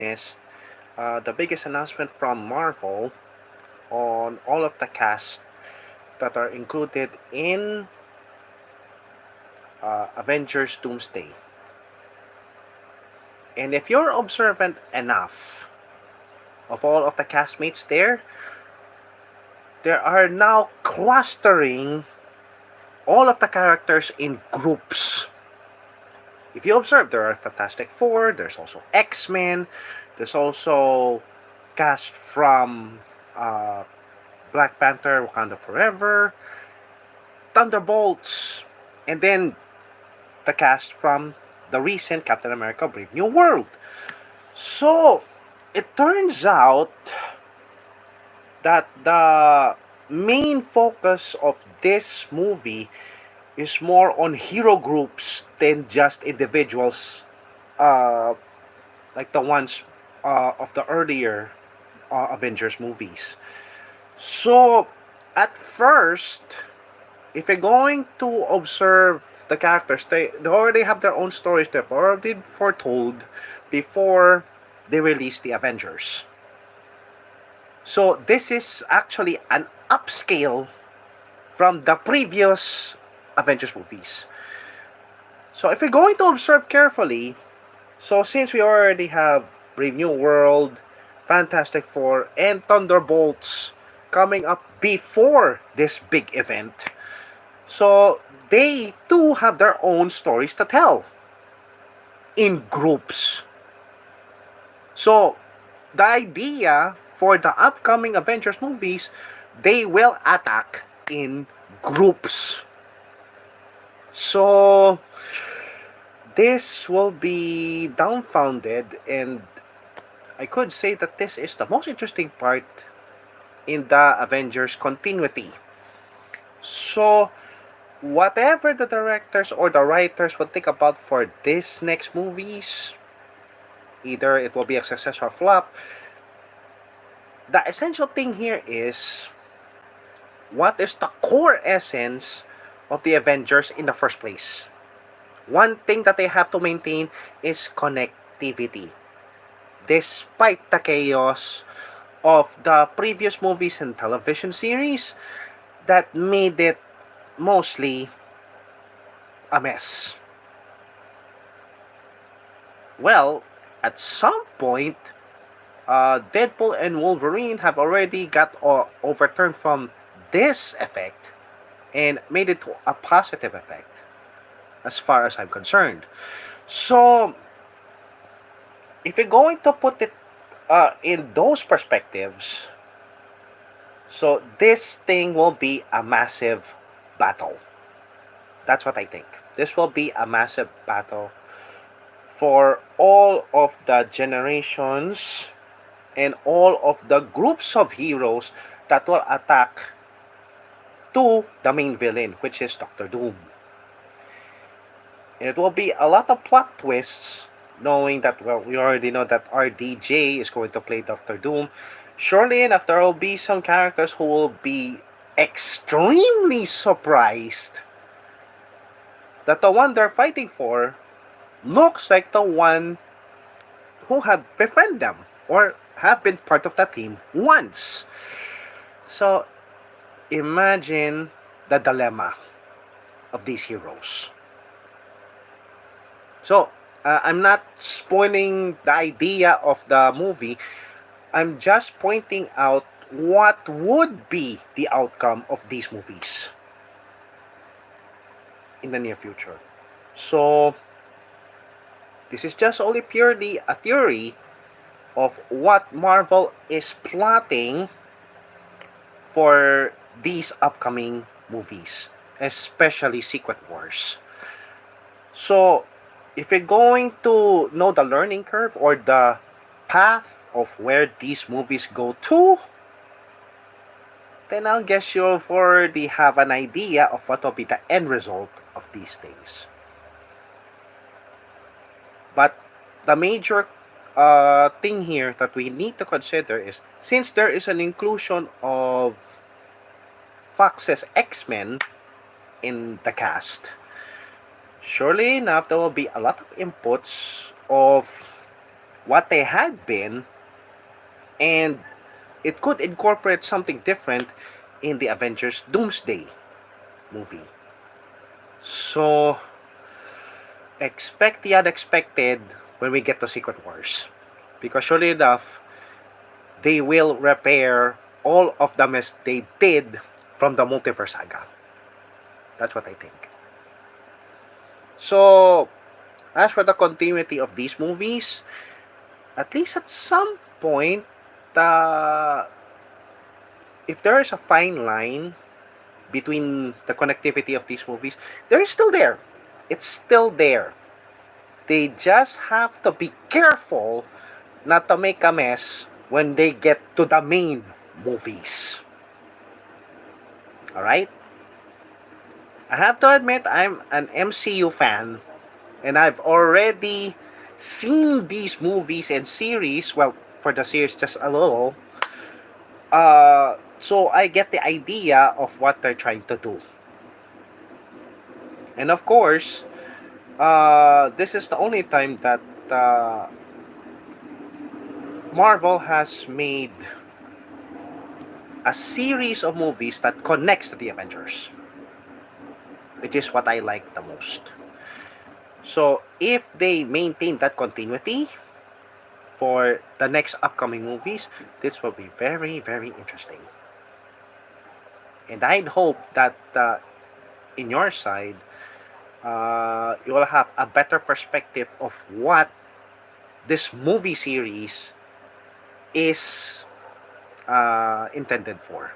is the biggest announcement from Marvel on all of the cast that are included in Avengers Doomsday. And if you're observant enough of all of the castmates there are now clustering all of the characters in groups. If you observe, there are Fantastic Four, there's also X-Men, there's also cast from Black Panther, Wakanda Forever, Thunderbolts, and then the cast from the recent Captain America Brave New World. So, it turns out that the main focus of this movie is more on hero groups than just individuals, uh, like the ones of the earlier Avengers movies. So, at first, if you're going to observe the characters, they already have their own stories they've already foretold before they release the Avengers. So this is actually an upscale from the previous Avengers movies. So if you're going to observe carefully, so since we already have Brave New World, Fantastic Four, and Thunderbolts coming up before this big event, so they too have their own stories to tell in groups. So the idea for the upcoming Avengers movies, they will attack in groups. So this will be dumbfounded, and I could say that this is the most interesting part in the Avengers continuity. So whatever the directors or the writers will think about for this next movies, either it will be a success or flop, the essential thing here is what is the core essence of the Avengers in the first place. One thing that they have to maintain is connectivity. Despite the chaos of the previous movies and television series that made it mostly a mess. Well, at some point, Deadpool and Wolverine have already got overturned from this effect and made it to a positive effect as far as I'm concerned. So, if you're going to put it in those perspectives, so this thing will be a massive battle. That's what I think. This will be a massive battle for all of the generations and all of the groups of heroes that will attack to the main villain, which is Doctor Doom. It will be a lot of plot twists, knowing that, well, we already know that RDJ is going to play Doctor Doom. Surely enough, there will be some characters who will be extremely surprised that the one they're fighting for looks like the one who have befriended them or have been part of the team once. So, imagine the dilemma of these heroes. So, I'm not spoiling the idea of the movie. I'm just pointing out what would be the outcome of these movies in the near future. So, this is just only purely a theory of what Marvel is plotting for these upcoming movies, especially Secret Wars. So, if you're going to know the learning curve or the path of where these movies go to, then I'll guess you'll already have an idea of what will be the end result of these things. But the major thing here that we need to consider is, since there is an inclusion of Fox's X-Men in the cast, surely enough there will be a lot of inputs of what they had been, and it could incorporate something different in the Avengers Doomsday movie. So, expect the unexpected when we get to Secret Wars. Because surely enough, they will repair all of the mess they did from the multiverse saga. That's what I think. So, as for the continuity of these movies, at least at some point, uh, if there is a fine line between the connectivity of these movies, they're still there. It's still there. They just have to be careful not to make a mess when they get to the main movies. Alright? I have to admit, I'm an MCU fan, and I've already seen these movies and series. Well, for the series, just a little. So I get the idea of what they're trying to do. And of course, this is the only time that Marvel has made a series of movies that connects to the Avengers, which is what I like the most. So if they maintain that continuity for the next upcoming movies, this will be very, very interesting. And I'd hope that in your side, you will have a better perspective of what this movie series is intended for.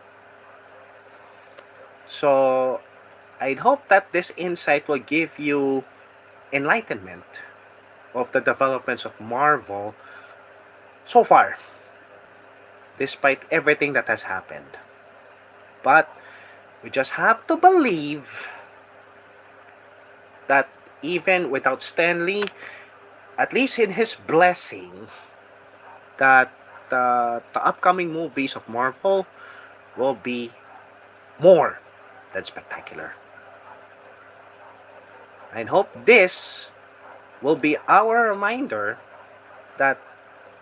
So, I'd hope that this insight will give you enlightenment of the developments of Marvel so far, despite everything that has happened. But we just have to believe that even without Stanley, at least in his blessing, that the upcoming movies of Marvel will be more than spectacular. I hope this will be our reminder that,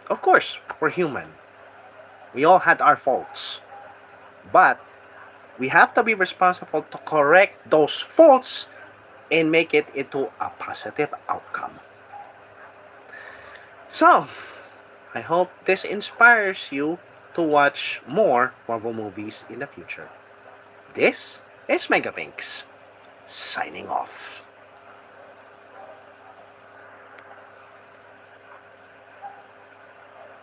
of course, we're human. We all had our faults. But we have to be responsible to correct those faults and make it into a positive outcome. So, I hope this inspires you to watch more Marvel movies in the future. This is Mega Vinx, signing off.